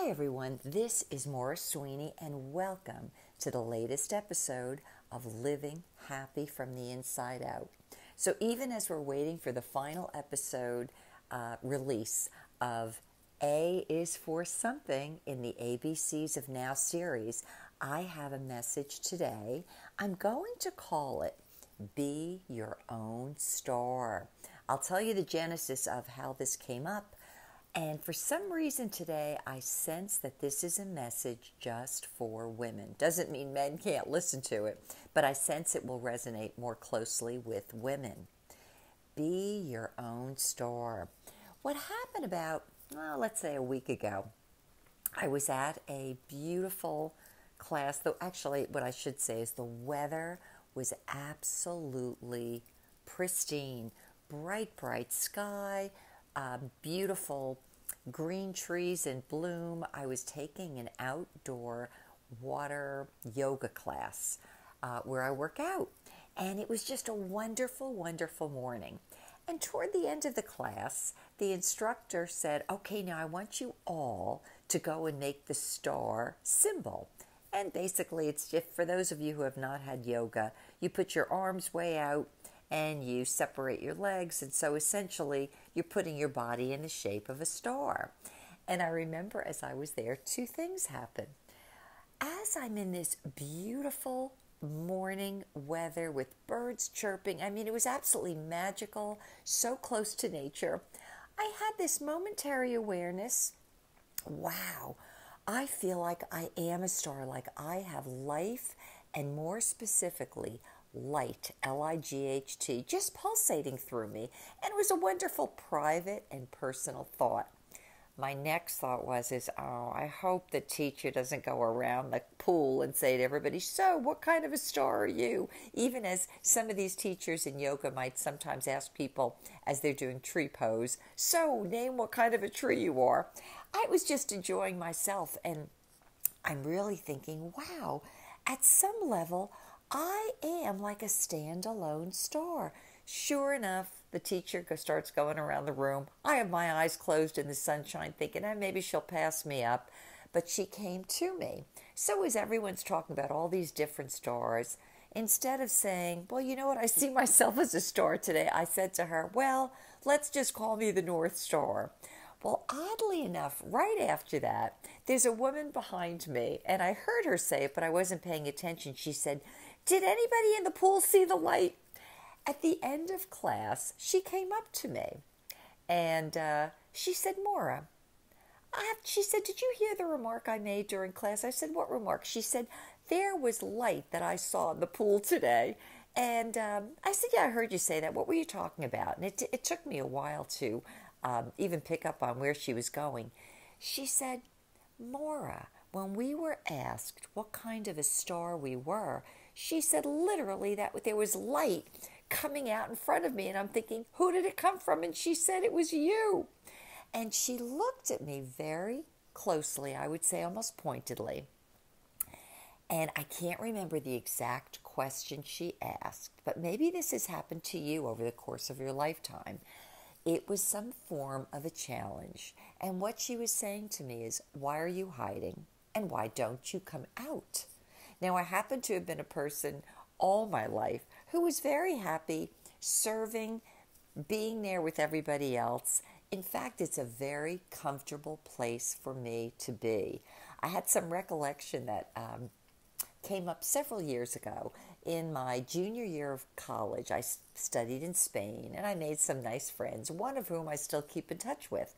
Hi everyone, this is Maura Sweeney and welcome to the latest episode of Living Happy from the Inside Out. So even as we're waiting for the final episode release of A is for Something in the ABCs of Now series, I have a message today. I'm going to call it Be Your Own Star. I'll tell you the genesis of how this came up. And for some reason today, I sense that this is a message just for women. Doesn't mean men can't listen to it, but I sense it will resonate more closely with women. Be your own star. What happened about, let's say a week ago, I was at a beautiful class, though actually what I should say is the weather was absolutely pristine. Bright sky, beautiful green trees in bloom. I was taking an outdoor water yoga class where I work out. And it was just a wonderful, wonderful morning. And toward the end of the class, the instructor said, okay, now I want you all to go and make the star symbol. And basically, it's just for those of you who have not had yoga, you put your arms way out, and you separate your legs, and so essentially you're putting your body in the shape of a star. And I remember as I was there, two things happened. As I'm in this beautiful morning weather with birds chirping, I mean, it was absolutely magical, so close to nature, I had this momentary awareness, wow, I feel like I am a star, like I have life, and more specifically, light, L-I-G-H-T, just pulsating through me. And it was a wonderful private and personal thought. My next thought was, I hope the teacher doesn't go around the pool and say to everybody, so what kind of a star are you? Even as some of these teachers in yoga might sometimes ask people as they're doing tree pose, so name what kind of a tree you are. I was just enjoying myself, and I'm really thinking, wow, at some level, I am like a standalone star. Sure enough, the teacher starts going around the room. I have my eyes closed in the sunshine thinking, maybe she'll pass me up. But she came to me. So as everyone's talking about all these different stars, instead of saying, well, you know what, I see myself as a star today, I said to her, well, let's just call me the North Star. Well, oddly enough, right after that, there's a woman behind me, and I heard her say it, but I wasn't paying attention. She said, did anybody in the pool see the light? At the end of class, she came up to me, and she said, Maura, she said, did you hear the remark I made during class? I said, what remark? She said, there was light that I saw in the pool today. And I said, yeah, I heard you say that. What were you talking about? And it took me a while to even pick up on where she was going. She said, Maura, when we were asked what kind of a star we were, she said literally that there was light coming out in front of me. And I'm thinking, who did it come from? And she said, it was you. And she looked at me very closely, I would say almost pointedly. And I can't remember the exact question she asked, but maybe this has happened to you over the course of your lifetime. It was some form of a challenge. And what she was saying to me is, why are you hiding? And why don't you come out? Now, I happen to have been a person all my life who was very happy serving, being there with everybody else. In fact, it's a very comfortable place for me to be. I had some recollection that came up several years ago. In my junior year of college, I studied in Spain, and I made some nice friends, one of whom I still keep in touch with.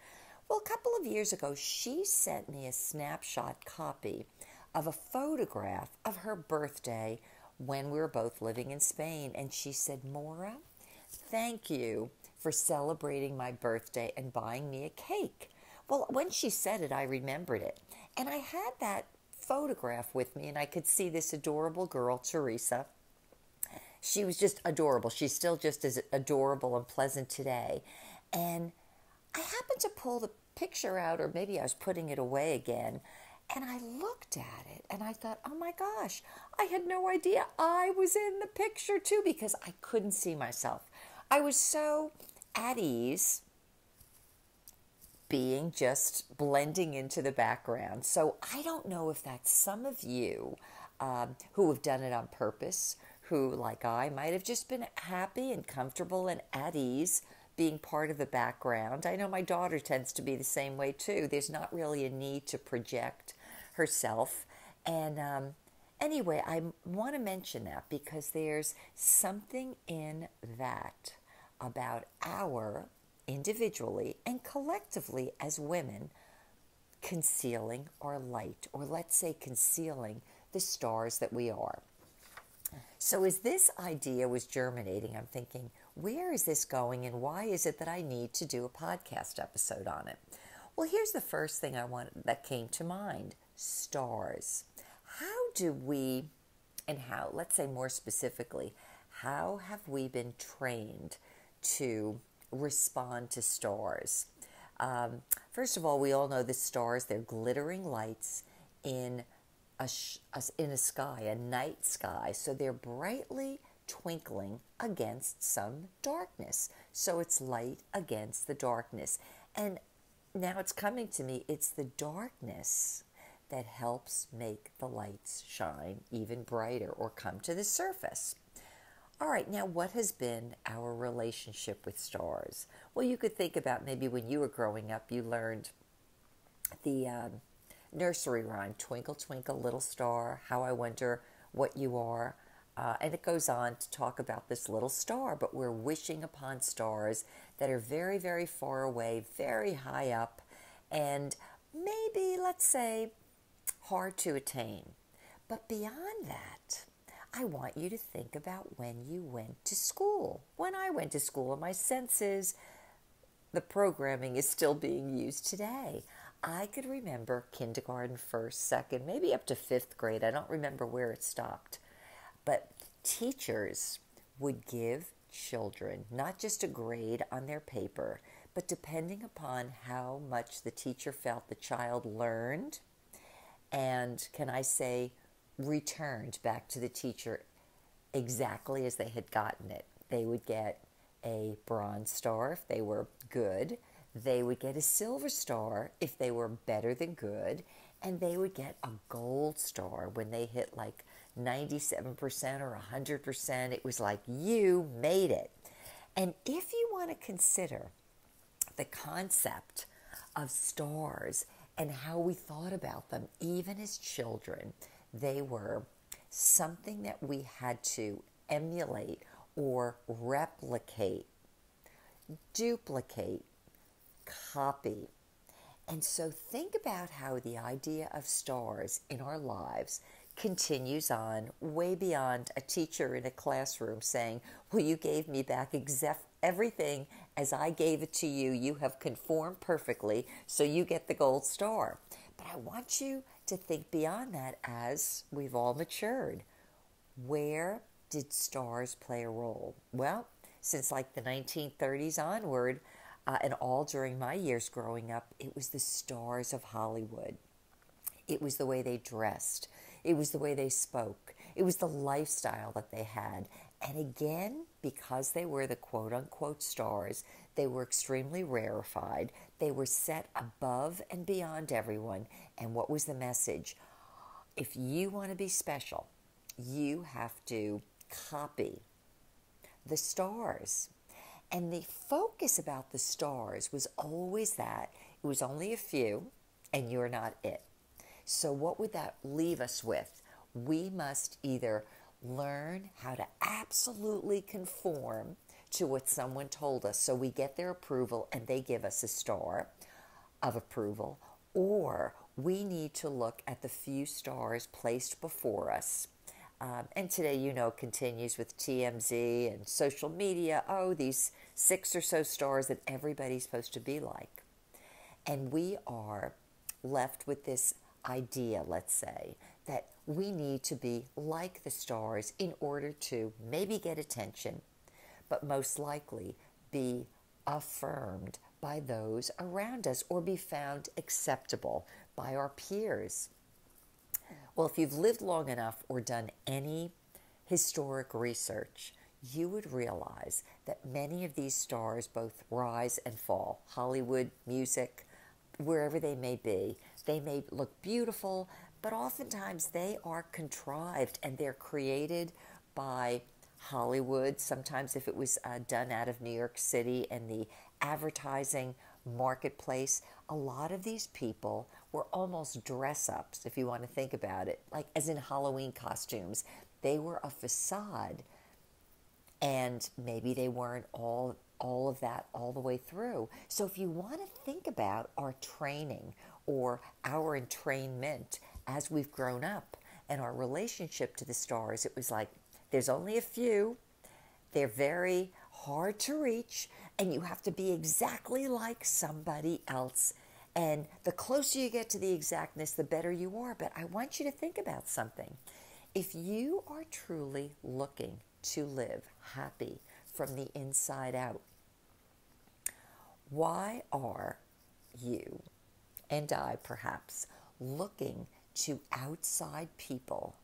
Well, a couple of years ago, she sent me a snapshot copy of a photograph of her birthday when we were both living in Spain. And she said, Maura, thank you for celebrating my birthday and buying me a cake. Well, when she said it, I remembered it. And I had that photograph with me, and I could see this adorable girl, Teresa. She was just adorable. She's still just as adorable and pleasant today. And I happened to pull the picture out, or maybe I was putting it away again, and I looked at it, and I thought, oh my gosh, I had no idea I was in the picture too, because I couldn't see myself. I was so at ease being just blending into the background. So I don't know if that's some of you who have done it on purpose, who, like I, might have just been happy and comfortable and at ease being part of the background. I know my daughter tends to be the same way too. There's not really a need to project herself. And anyway, I want to mention that because there's something in that about our individually and collectively as women concealing our light, or let's say concealing the stars that we are. So as this idea was germinating, I'm thinking, where is this going and why is it that I need to do a podcast episode on it? Well, here's the first thing that came to mind: stars. How do we, and how, let's say more specifically, how have we been trained to respond to stars? First of all, we all know the stars, they're glittering lights in a sky, a night sky. So they're brightly twinkling against some darkness. So it's light against the darkness. And now it's coming to me, it's the darkness that helps make the lights shine even brighter or come to the surface. All right, now what has been our relationship with stars? Well, you could think about maybe when you were growing up, you learned the nursery rhyme, "Twinkle, twinkle, little star, how I wonder what you are." And it goes on to talk about this little star, but we're wishing upon stars that are very, very far away, very high up, and maybe, let's say, hard to attain. But beyond that, I want you to think about when you went to school. When I went to school, and my sense is the programming is still being used today. I could remember kindergarten, first, second, maybe up to fifth grade. I don't remember where it stopped. But teachers would give children not just a grade on their paper, but depending upon how much the teacher felt the child learned, and can I say returned back to the teacher exactly as they had gotten it. They would get a bronze star if they were good. They would get a silver star if they were better than good. And they would get a gold star when they hit like 97% or 100%. It was like, you made it. And if you want to consider the concept of stars and how we thought about them, even as children, they were something that we had to emulate or replicate, duplicate, copy. And so think about how the idea of stars in our lives continues on way beyond a teacher in a classroom saying, well, you gave me back everything as I gave it to you. You have conformed perfectly, so you get the gold star. But I want you to think beyond that as we've all matured. Where did stars play a role? Well, since like the 1930s onward, and all during my years growing up, it was the stars of Hollywood. It was the way they dressed. It was the way they spoke. It was the lifestyle that they had. And again, because they were the quote-unquote stars, they were extremely rarefied. They were set above and beyond everyone. And what was the message? If you want to be special, you have to copy the stars. And the focus about the stars was always that it was only a few and you're not it. So what would that leave us with? We must either learn how to absolutely conform to what someone told us so we get their approval and they give us a star of approval, or we need to look at the few stars placed before us. And today, continues with TMZ and social media. Oh, these 6 or so stars that everybody's supposed to be like. And we are left with this idea, let's say, that we need to be like the stars in order to maybe get attention, but most likely be affirmed by those around us or be found acceptable by our peers. Well, if you've lived long enough or done any historic research, you would realize that many of these stars both rise and fall. Hollywood, music, wherever they may be. They may look beautiful, but oftentimes they are contrived and they're created by Hollywood. Sometimes if it was done out of New York City and the advertising marketplace, a lot of these people were almost dress-ups, if you want to think about it, like as in Halloween costumes. They were a facade, and maybe they weren't all of that all the way through. So if you want to think about our training or our entrainment as we've grown up and our relationship to the stars, it was like there's only a few. They're very hard to reach, and you have to be exactly like somebody else. And the closer you get to the exactness, the better you are. But I want you to think about something. If you are truly looking to live happy from the inside out, why are you and I perhaps looking to outside people,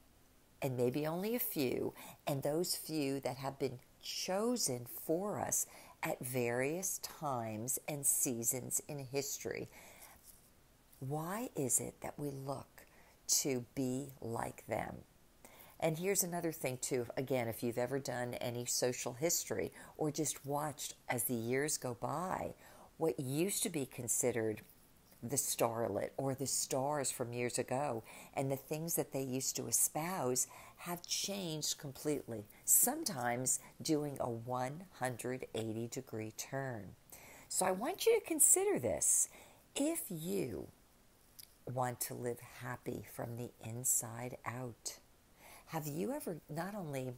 and maybe only a few, and those few that have been chosen for us at various times and seasons in history? Why is it that we look to be like them? And here's another thing too, again, if you've ever done any social history or just watched as the years go by, what used to be considered the starlet or the stars from years ago and the things that they used to espouse have changed completely, sometimes doing a 180-degree turn. So I want you to consider this. If you want to live happy from the inside out, have you ever not only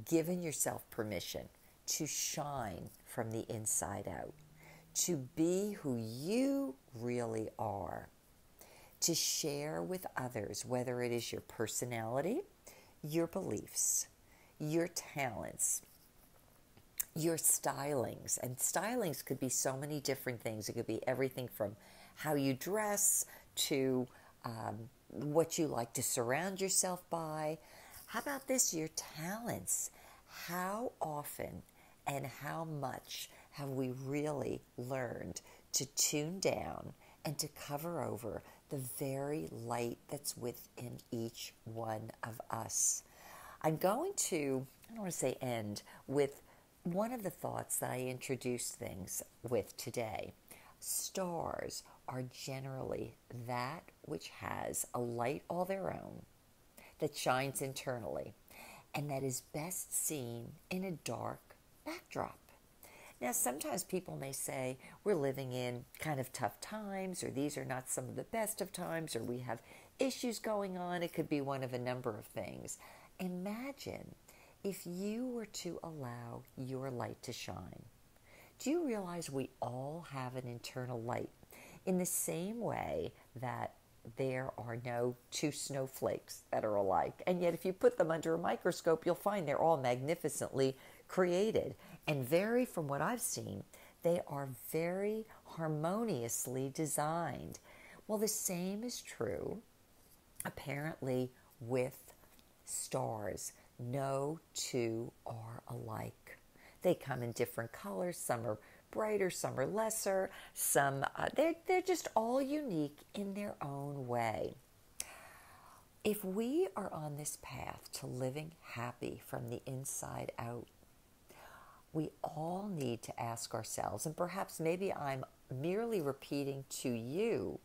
given yourself permission to shine from the inside out, to be who you really are, to share with others, whether it is your personality, your beliefs, your talents, your stylings? And stylings could be so many different things. It could be everything from how you dress to what you like to surround yourself by. How about this, your talents? How often and how much have we really learned to tune down and to cover over the very light that's within each one of us? I'm going to, I don't want to say end, with one of the thoughts that I introduced things with today. Stars are generally that which has a light all their own that shines internally and that is best seen in a dark backdrop. Now, sometimes people may say we're living in kind of tough times, or these are not some of the best of times, or we have issues going on. It could be one of a number of things. Imagine if you were to allow your light to shine. Do you realize we all have an internal light? In the same way that there are no two snowflakes that are alike. And yet if you put them under a microscope, you'll find they're all magnificently created. And very, from what I've seen, they are very harmoniously designed. Well, the same is true, apparently, with stars. No two are alike. They come in different colors. Some are brighter, some are lesser, some they're just all unique in their own way. If we are on this path to living happy from the inside out, we all need to ask ourselves, and perhaps maybe I'm merely repeating to you,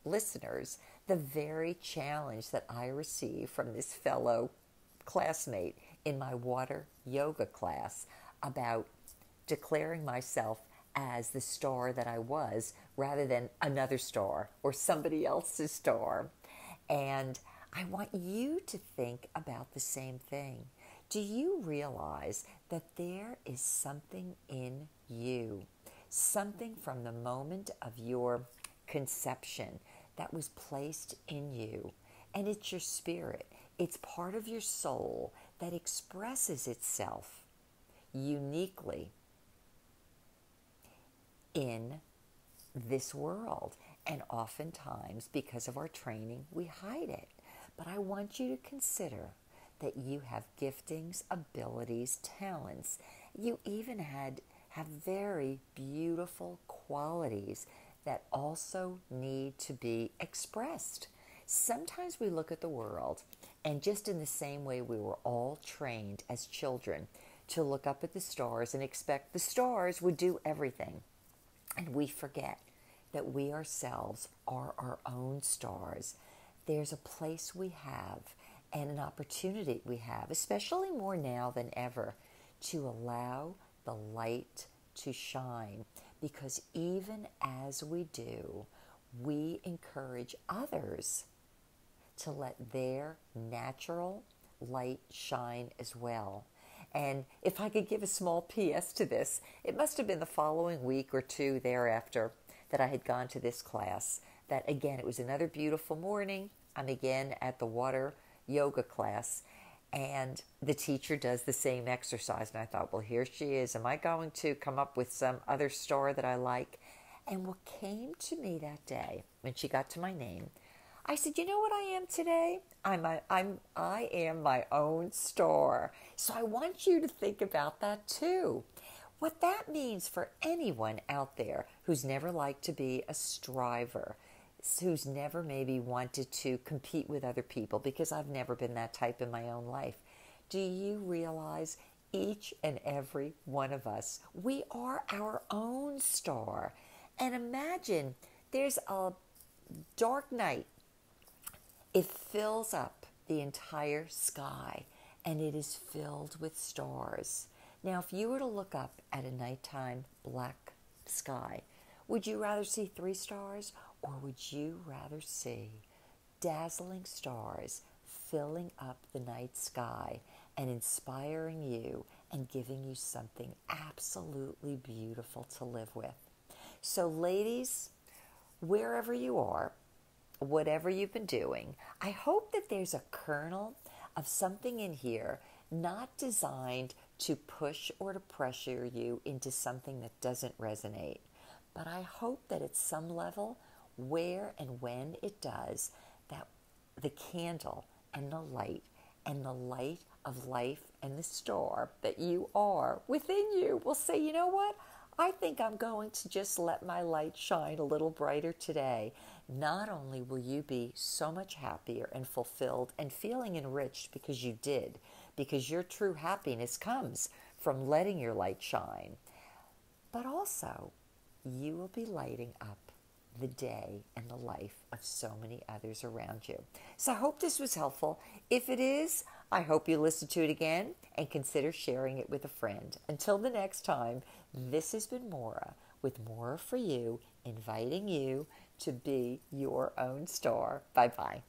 listeners, the very challenge that I received from this fellow classmate in my water yoga class about declaring myself as the star that I was rather than another star or somebody else's star. And I want you to think about the same thing. Do you realize that there is something in you, something from the moment of your conception that was placed in you, and it's your spirit, it's part of your soul that expresses itself uniquely in this world. And oftentimes, because of our training, we hide it. But I want you to consider that you have giftings, abilities, talents. You even have very beautiful qualities that also need to be expressed. Sometimes we look at the world, and just in the same way we were all trained as children to look up at the stars and expect the stars would do everything. And we forget that we ourselves are our own stars. There's a place we have and an opportunity we have, especially more now than ever, to allow the light to shine. Because even as we do, we encourage others to let their natural light shine as well. And if I could give a small PS to this, it must have been the following week or two thereafter that I had gone to this class. That again, it was another beautiful morning. I'm again at the water yoga class, and the teacher does the same exercise. And I thought, well, here she is. Am I going to come up with some other star that I like? And what came to me that day, when she got to my name, I said, you know what I am today? I am my own star. So I want you to think about that too. What that means for anyone out there who's never liked to be a striver, who's never maybe wanted to compete with other people, because I've never been that type in my own life. Do you realize each and every one of us, we are our own star? And imagine there's a dark night. It fills up the entire sky, and it is filled with stars. Now, if you were to look up at a nighttime black sky, would you rather see 3 stars, or would you rather see dazzling stars filling up the night sky and inspiring you and giving you something absolutely beautiful to live with? So, ladies, wherever you are, whatever you've been doing, I hope that there's a kernel of something in here not designed to push or to pressure you into something that doesn't resonate. But I hope that at some level, where and when it does, that the candle and the light of life and the star that you are within you will say, you know what? I think I'm going to just let my light shine a little brighter today. Not only will you be so much happier and fulfilled and feeling enriched because you did, because your true happiness comes from letting your light shine, but also you will be lighting up the day and the life of so many others around you. So I hope this was helpful. If it is, I hope you listen to it again and consider sharing it with a friend. Until the next time, this has been Maura with Maura for You, inviting you to be your own star. Bye-bye.